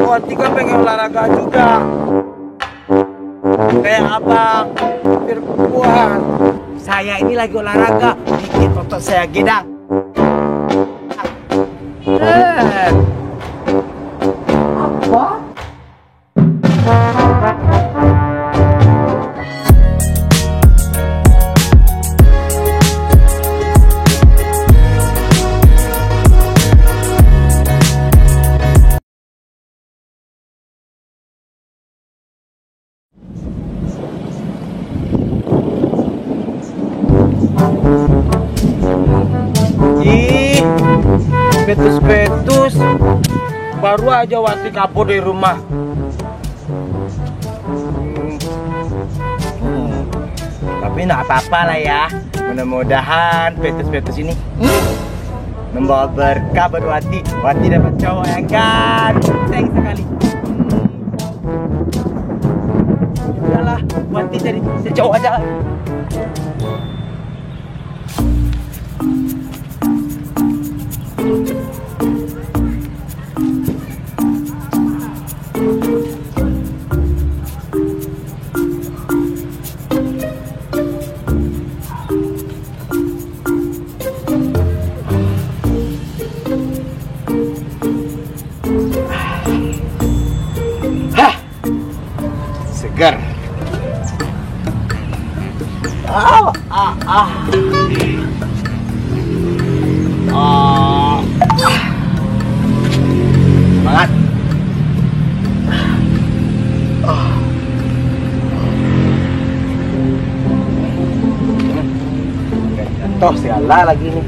Wati kan pengen olahraga juga. Kayak abang, biar kuat. Saya ini lagi olahraga, bikin otot saya gedang. Apa? Ih, betus-betus. Baru aja Wati kabur dari rumah. Tapi nggak apa-apa lah ya. Mudah-mudahan betus-betus ini membawa berkah buat Wati. Wati dapat cowok yang ganteng sekali. Udahlah, Wati jadi cowok aja. Segar. Semangat. Jatuh segala lagi nih.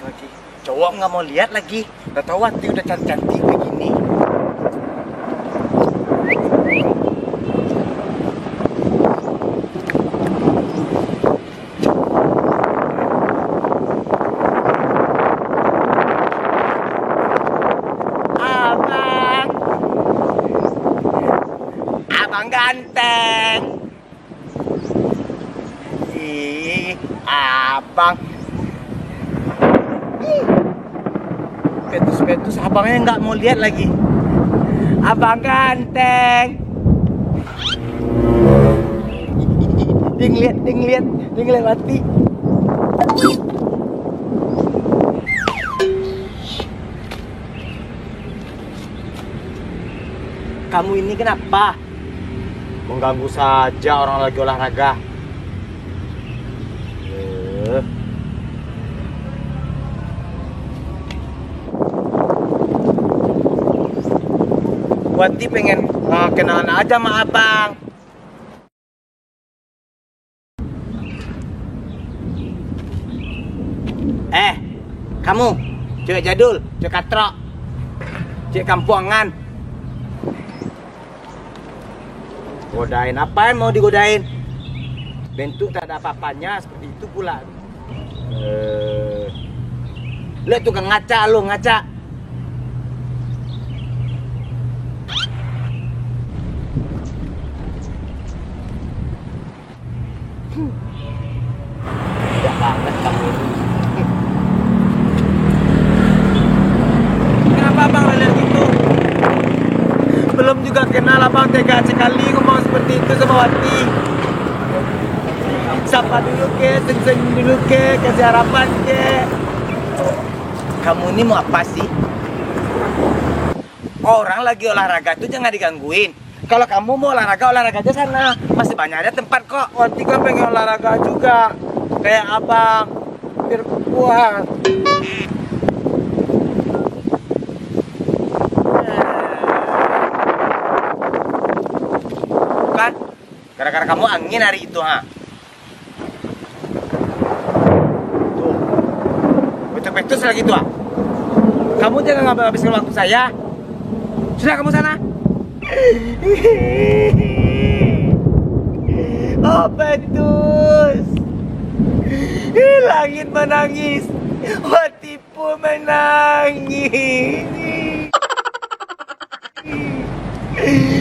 Lagi cowok nggak mau lihat lagi, udah tahu Wati udah cantik begini. Abang ganteng. Ih, abang. Betus-betus abangnya nggak mau lihat lagi. Abang ganteng. Ding lihat Wati. Kamu ini kenapa? Mengganggu saja orang lagi olahraga. Wati pengen kenalan aja sama abang. Kamu cewek jadul, cewek katrok, cewek kampungan. Godain apa yang mau digodain? Bentuk tak ada apa-apanya seperti itu pula. Lihat tukang ngaca lu, ngaca. Tidak banget kamu ini. Kenapa abang lihat gitu? Belum juga kenal abang tega sekali ngomong seperti itu sama Wati. Sapa dulu ke, senyum dulu ke, kasih harapan ke. Kamu ini mau apa sih? Orang lagi olahraga tuh jangan digangguin. Kalau kamu mau olahraga aja sana. Masih banyak ada tempat kok. Wati kan pengen olahraga juga. Kayak abang. Biar kuat. Kan? Gara-gara kamu angin hari itu, ha? Tuh. Betul-betul lagi tuh, ha? Kamu jangan ngabis-ngabisin waktu saya. Sudah kamu sana. Oh betul. Langit menangis, Wati pun menangis.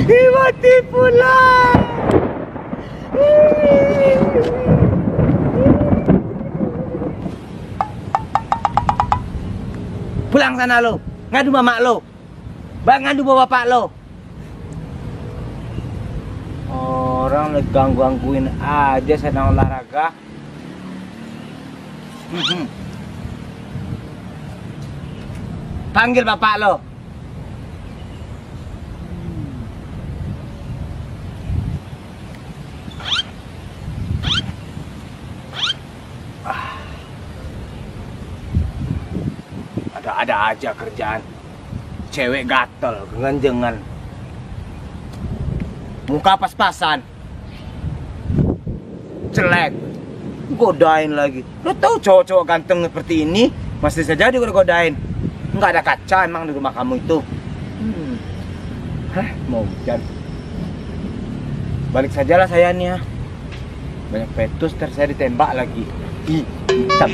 Wati pulang. Pulang sana lo, ngadu mama lo, ngadu bapak lo. Orang gangguin aja sedang olahraga. Panggil bapak lo. Ada aja kerjaan. Cewek gatel, keganjengan. Muka pas-pasan. Jelek. Godain lagi. Lo tau cowok-cowok ganteng seperti ini masih saja digodain. Nggak ada kaca emang di rumah kamu itu. Mau hujan. Balik sajalah saya nih ya. Banyak petus, terus saya ditembak lagi. Hitam.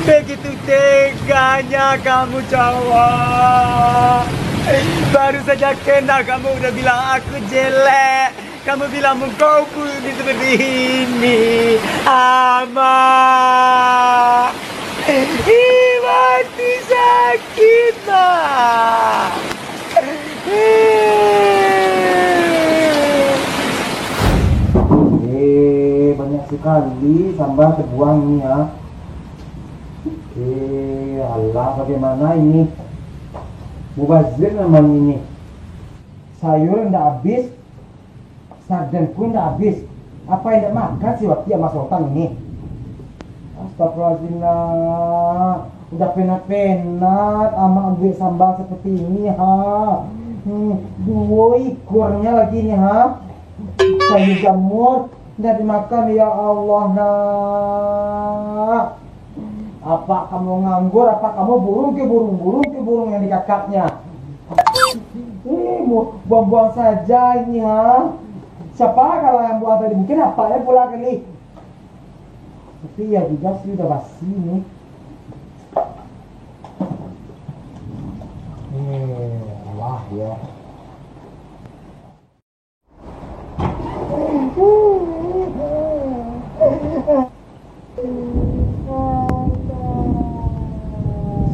Begitu teganya kamu cowok. Baru saja kenal kamu udah bilang aku jelek. Kamu bilang muka putih seperti ini. Ama mati sakit mah. Banyak sekali sambal terbuang nih ya. Allah, bagaimana ini? Mubazir namanya ini. Sayur ndak habis, sarden pun ndak habis. Apa yang ndak makan sih waktu sama sultan ini? Astagfirullahaladzim, udah penat-penat ama ambil sambal seperti ini ha. Dua ekornya lagi nih ha. Sayur jamur ndak dimakan ya Allah nak. Apa kamu nganggur, apa kamu burung ke burung yang dikakapnya. Buang-buang saja ini ha. Siapa kalau yang buang tadi, mungkin apa ya pula kali. Tapi ya juga sih udah basi nih. Allah ya.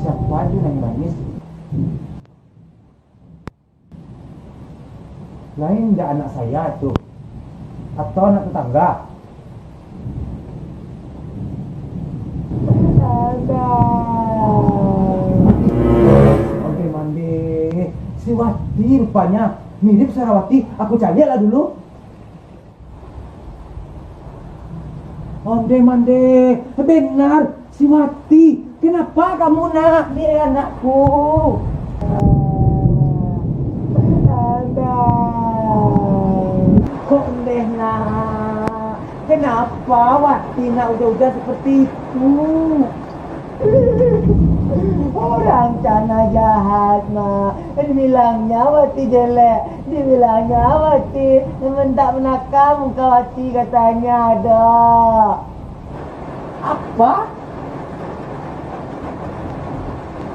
Siapa aja yang nangis? Lain enggak anak saya tuh? Atau anak tetangga? Oke mandi. Si Wati rupanya mirip Sarawati. Aku cari lah dulu. Onde mande, benar si Wati. Kenapa kamu nak? Dia anakku. Kok deh nak? Kenapa Wati nak udah seperti itu? Orang cana jahat nak. Dibilangnya Wati jelek. Dibilangnya Wati mentak menakal muka Wati katanya ada. Apa?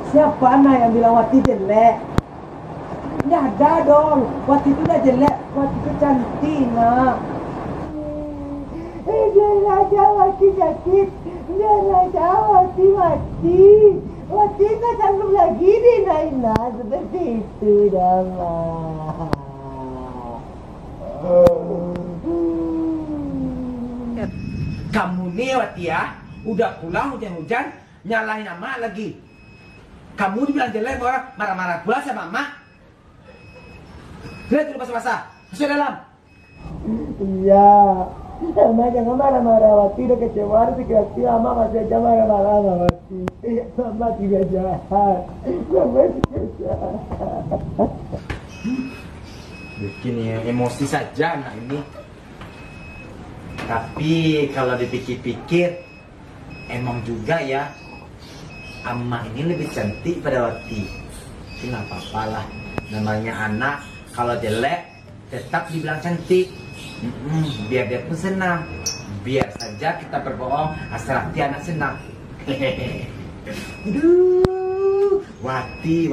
Siapa anak yang bilang Wati jelek? Nggak ada dong. Wati itu udah jelek. Wati itu cantik nak. Jangan aja Wati sakit. Jangan aja Wati mati. Wati tak sanggup lagi dinaina seperti itu dah mah. Kamu nih Wati ya, Udah pulang hujan-hujan, nyalahin emak lagi. Kamu dibilang jelek, orang marah-marah pula sama emak. Lihat dulu basah-basah, masuk dalam. Iya. Ama jangan marah-marah, Wati udah kecewa, sekali Ama masih aja marah-marah sama Wati. Mama juga jahat. Mama juga jahat. Bikin ya, emosi saja anak ini. Tapi kalau dipikir-pikir, emang juga ya, Ama ini lebih cantik pada Wati. Tapi nggak apa-apa lah, namanya anak, kalau jelek tetap dibilang cantik. Biar dia pun senang. Biar saja kita berbohong, asal hati anak senang. Aduh, Wati.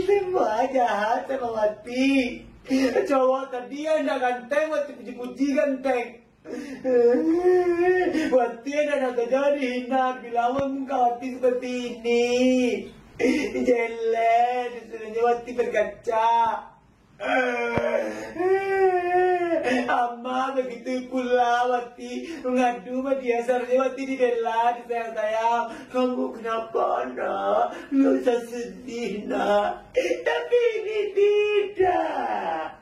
Semua jahat sama Wati. Cowok tadi yang ganteng, Wati puji-puji ganteng. Wati ada jadi hina, bilang muka Wati seperti ini. Jelek, disuruhnya Wati berkaca. Ama begitu pula Wati mengadu sama dia, seharusnya Wati dibela, disayang-sayang. Kamu kenapa nak? Nggak usah sedih nak. Tapi ini tidak.